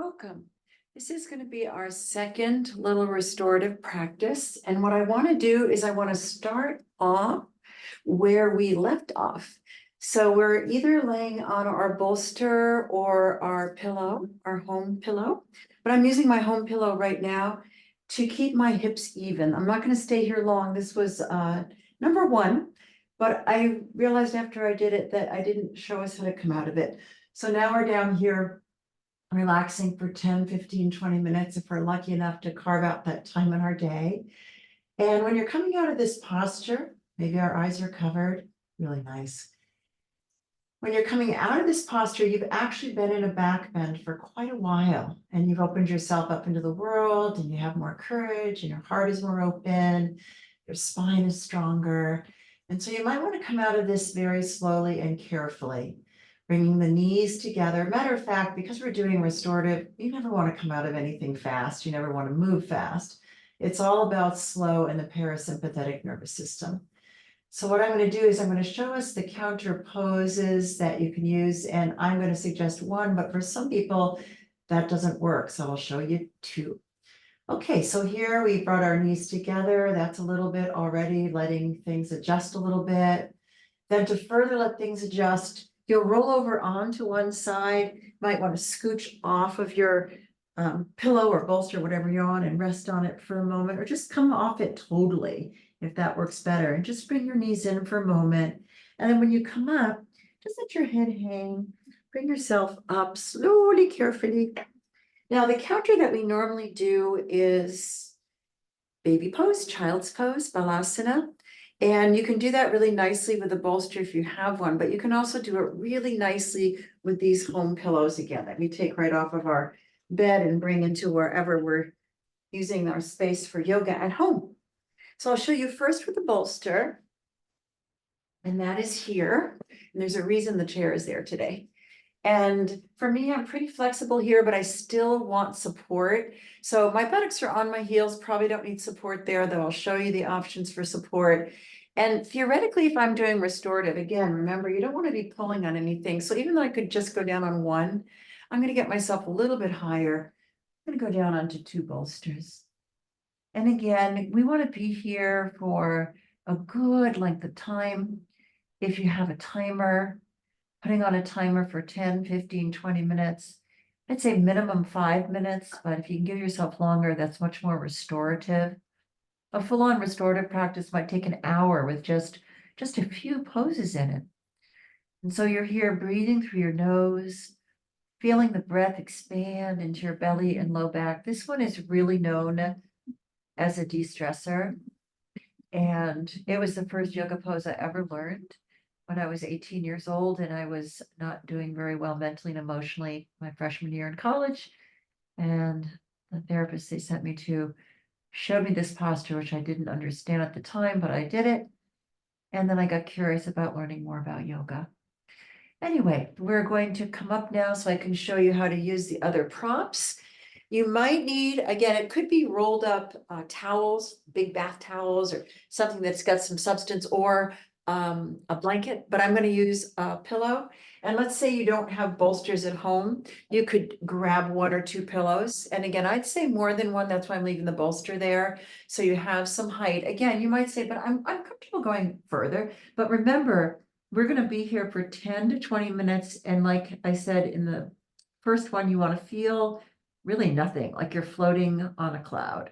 Welcome. This is going to be our second little restorative practice. And what I want to do is I want to start off where we left off. So we're either laying on our bolster or our pillow, our home pillow. But I'm using my home pillow right now to keep my hips even. I'm not going to stay here long. This was number one, but I realized after I did it that I didn't show us how to come out of it. So now we're down here relaxing for 10, 15, 20 minutes if we're lucky enough to carve out that time in our day. And when you're coming out of this posture, maybe our eyes are covered, really nice. When you're coming out of this posture, you've actually been in a back bend for quite a while, and you've opened yourself up into the world, and you have more courage, and your heart is more open, your spine is stronger. And so you might want to come out of this very slowly and carefully, bringing the knees together. Matter of fact, because we're doing restorative, you never want to come out of anything fast. You never want to move fast. It's all about slow in the parasympathetic nervous system. So what I'm going to do is I'm going to show us the counter poses that you can use, and I'm going to suggest one, but for some people that doesn't work. So I'll show you two. Okay, so here we brought our knees together. That's a little bit already letting things adjust a little bit. Then to further let things adjust, you'll roll over onto one side. You might want to scooch off of your pillow or bolster, whatever you're on, and rest on it for a moment, or just come off it totally if that works better. And just bring your knees in for a moment. And then when you come up, just let your head hang. Bring yourself up slowly, carefully. Now, the counter that we normally do is baby pose, child's pose, balasana. And you can do that really nicely with a bolster if you have one, but you can also do it really nicely with these home pillows again that we take right off of our bed and bring into wherever we're using our space for yoga at home. So I'll show you first with the bolster, and that is here. And there's a reason the chair is there today. And for me, I'm pretty flexible here, but I still want support. So my buttocks are on my heels, probably don't need support there, though I'll show you the options for support. And theoretically, if I'm doing restorative, again, remember, you don't want to be pulling on anything. So even though I could just go down on one, I'm going to get myself a little bit higher. I'm going to go down onto two bolsters. And again, we want to be here for a good length of time. If you have a timer, putting on a timer for 10, 15, 20 minutes. I'd say minimum 5 minutes, but if you can give yourself longer, that's much more restorative. A full-on restorative practice might take an hour with just a few poses in it. And so you're here breathing through your nose, feeling the breath expand into your belly and low back. This one is really known as a de-stressor. And it was the first yoga pose I ever learned when I was 18 years old, and I was not doing very well mentally and emotionally my freshman year in college. And the therapist they sent me to showed me this posture, which I didn't understand at the time, but I did it. And then I got curious about learning more about yoga. Anyway, we're going to come up now so I can show you how to use the other props. You might need, again, it could be rolled up towels, big bath towels, or something that's got some substance, or a blanket, but I'm going to use a pillow. And let's say you don't have bolsters at home, you could grab one or two pillows. And again, I'd say more than one. That's why I'm leaving the bolster there. So you have some height. Again, you might say, but I'm comfortable going further. But remember, we're going to be here for 10 to 20 minutes. And like I said, in the first one, you want to feel really nothing, like you're floating on a cloud.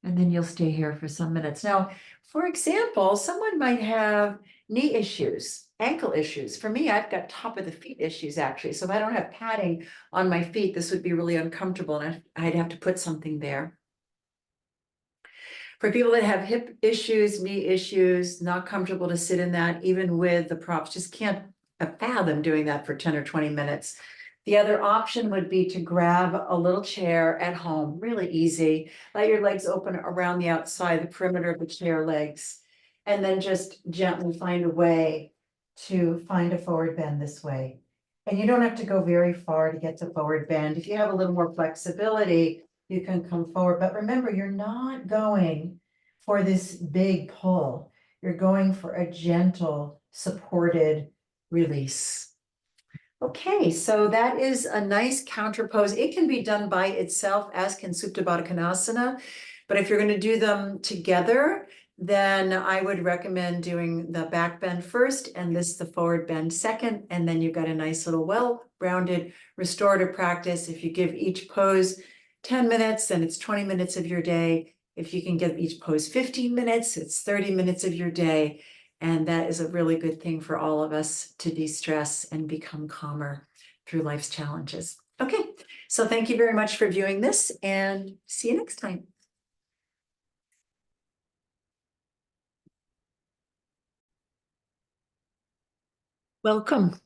And then you'll stay here for some minutes. Now, for example, someone might have knee issues, ankle issues. For me, I've got top of the feet issues, actually. So if I don't have padding on my feet, this would be really uncomfortable, and I'd have to put something there. For people that have hip issues, knee issues, not comfortable to sit in that, even with the props, just can't fathom doing that for 10 or 20 minutes. The other option would be to grab a little chair at home, really easy. Let your legs open around the outside, the perimeter of the chair legs, and then just gently find a way to find a forward bend this way. And you don't have to go very far to get to forward bend. If you have a little more flexibility, you can come forward. But remember, you're not going for this big pull. You're going for a gentle, supported release. Okay, so that is a nice counter pose. It can be done by itself, as can Supta Baddha Konasana. But if you're going to do them together, then I would recommend doing the back bend first and this the forward bend second. And then you've got a nice little well-rounded restorative practice. If you give each pose 10 minutes, then it's 20 minutes of your day. If you can give each pose 15 minutes, it's 30 minutes of your day. And that is a really good thing for all of us to de-stress and become calmer through life's challenges. Okay, so thank you very much for viewing this and see you next time. Welcome.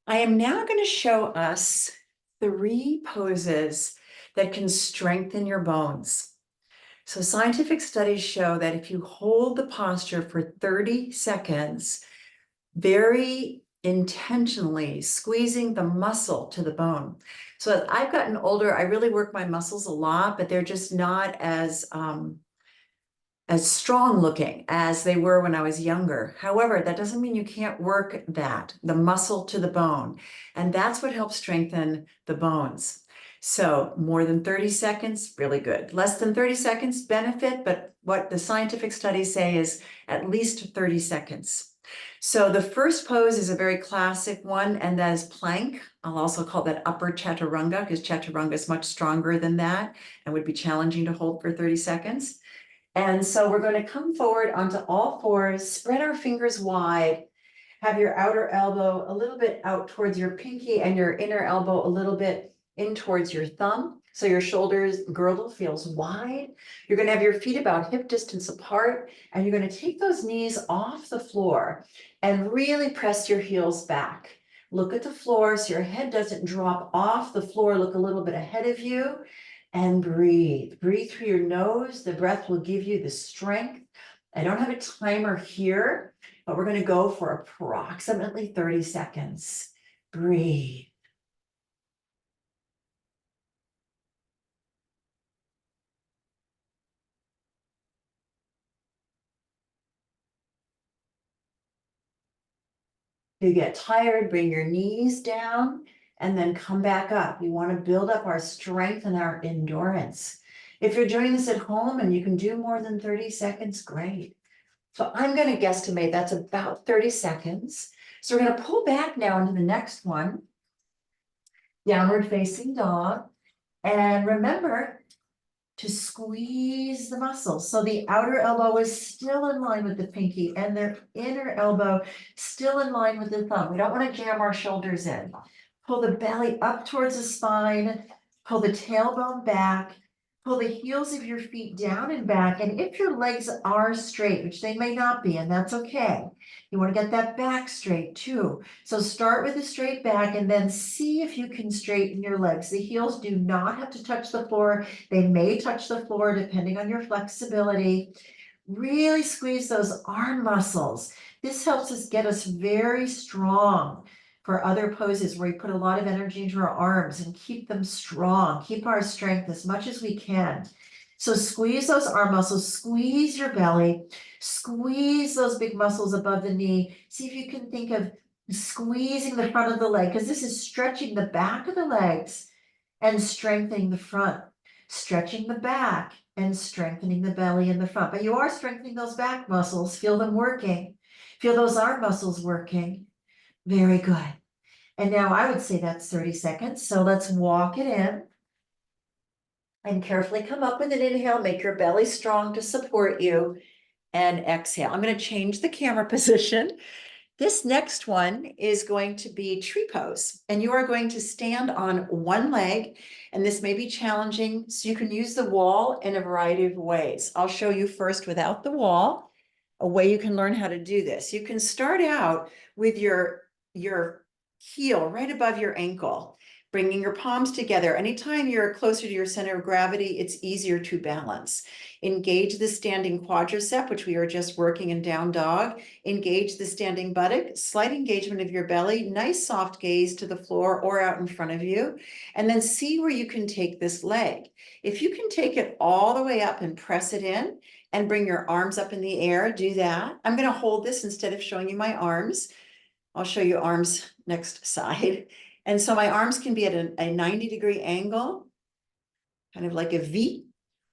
I am now going to show us 3 poses that can strengthen your bones. So scientific studies show that if you hold the posture for 30 seconds, very intentionally squeezing the muscle to the bone. So as I've gotten older, I really work my muscles a lot, but they're just not as strong looking as they were when I was younger. However, that doesn't mean you can't work the muscle to the bone. And that's what helps strengthen the bones. So more than 30 seconds, really good. Less than 30 seconds, benefit, but what the scientific studies say is at least 30 seconds. So the first pose is a very classic one, and that is plank. I'll also call that upper chaturanga because chaturanga is much stronger than that and would be challenging to hold for 30 seconds. And so we're going to come forward onto all fours, spread our fingers wide, have your outer elbow a little bit out towards your pinky and your inner elbow a little bit in towards your thumb. So your shoulders girdle feels wide. You're going to have your feet about hip distance apart, and you're going to take those knees off the floor and really press your heels back. Look at the floor so your head doesn't drop off the floor. Look a little bit ahead of you. And breathe. Breathe through your nose. The breath will give you the strength. I don't have a timer here, but we're going to go for approximately 30 seconds. Breathe. If you get tired, bring your knees down and then come back up. We want to build up our strength and our endurance. If you're doing this at home and you can do more than 30 seconds, great. So I'm going to guesstimate that's about 30 seconds. So we're going to pull back now into the next one, downward facing dog. And remember to squeeze the muscles. So the outer elbow is still in line with the pinky and the inner elbow still in line with the thumb. We don't want to jam our shoulders in. Pull the belly up towards the spine, pull the tailbone back, pull the heels of your feet down and back. And if your legs are straight, which they may not be, and that's okay, you want to get that back straight too. So start with a straight back and then see if you can straighten your legs. The heels do not have to touch the floor. They may touch the floor depending on your flexibility. Really squeeze those arm muscles. This helps us get us very strong for other poses where we put a lot of energy into our arms and keep them strong, keep our strength as much as we can. So squeeze those arm muscles, squeeze your belly, squeeze those big muscles above the knee. See if you can think of squeezing the front of the leg, because this is stretching the back of the legs and strengthening the front, stretching the back and strengthening the belly and the front. But you are strengthening those back muscles. Feel them working. Feel those arm muscles working. Very good. And now I would say that's 30 seconds. So let's walk it in and carefully come up with an inhale. Make your belly strong to support you, and exhale. I'm going to change the camera position. This next one is going to be tree pose, and you are going to stand on one leg, and this may be challenging, so you can use the wall in a variety of ways. I'll show you first without the wall, a way you can learn how to do this. You can start out with your heel right above your ankle, bringing your palms together. Anytime you're closer to your center of gravity, it's easier to balance. Engage the standing quadricep, which we are just working in down dog. Engage the standing buttock, slight engagement of your belly, nice soft gaze to the floor or out in front of you. And then see where you can take this leg. If you can take it all the way up and press it in and bring your arms up in the air, do that. I'm going to hold this instead of showing you my arms. I'll show you arms next side. And so my arms can be at a 90-degree angle, kind of like a V,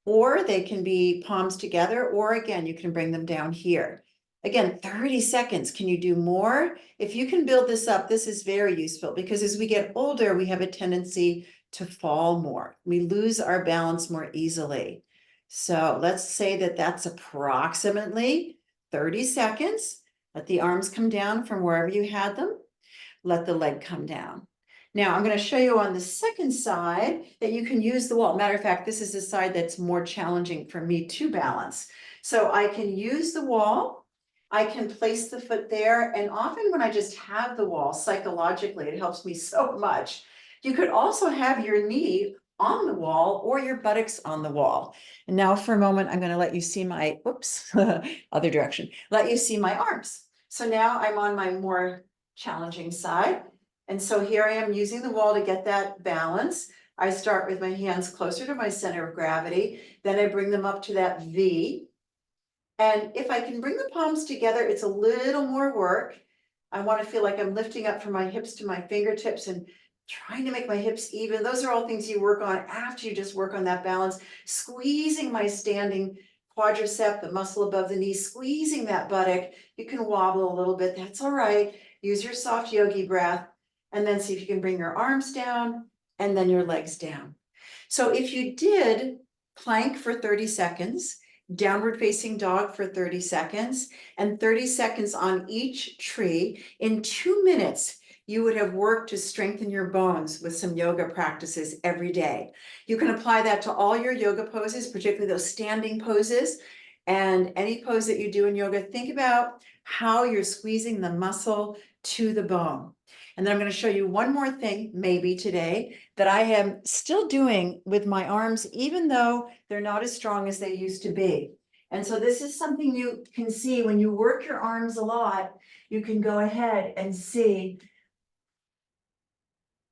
or they can be palms together, or again, you can bring them down here. Again, 30 seconds. Can you do more? If you can build this up, this is very useful because as we get older, we have a tendency to fall more. We lose our balance more easily. So let's say that that's approximately 30 seconds. Let the arms come down from wherever you had them. Let the leg come down. Now I'm going to show you on the second side that you can use the wall. Matter of fact, this is the side that's more challenging for me to balance. So I can use the wall. I can place the foot there. And often when I just have the wall, psychologically, it helps me so much. You could also have your knee on the wall or your buttocks on the wall. And now for a moment, I'm going to let you see my, oops, other direction, let you see my arms. So now I'm on my more challenging side. And so here I am using the wall to get that balance. I start with my hands closer to my center of gravity. Then I bring them up to that V. And if I can bring the palms together, it's a little more work. I want to feel like I'm lifting up from my hips to my fingertips and trying to make my hips even. Those are all things you work on after you just work on that balance. Squeezing my standing quadricep, the muscle above the knee, squeezing that buttock. You can wobble a little bit. That's all right. Use your soft yogi breath. And then see if you can bring your arms down and then your legs down. So if you did plank for 30 seconds, downward facing dog for 30 seconds, and 30 seconds on each tree, in 2 minutes, you would have worked to strengthen your bones with some yoga practices every day. You can apply that to all your yoga poses, particularly those standing poses, and any pose that you do in yoga. Think about how you're squeezing the muscle to the bone. And then I'm going to show you one more thing, maybe today, that I am still doing with my arms, even though they're not as strong as they used to be. And so this is something you can see when you work your arms a lot. You can go ahead and see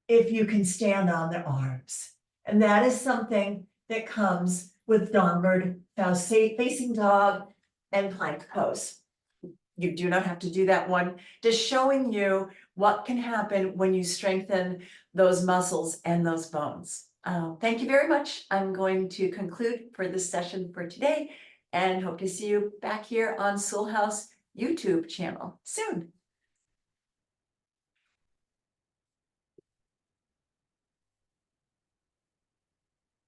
if you can stand on the arms. And that is something that comes with downward facing dog and plank pose. You do not have to do that one, just showing you what can happen when you strengthen those muscles and those bones. Thank you very much. I'm going to conclude for this session for today and hope to see you back here on Soul House YouTube channel soon.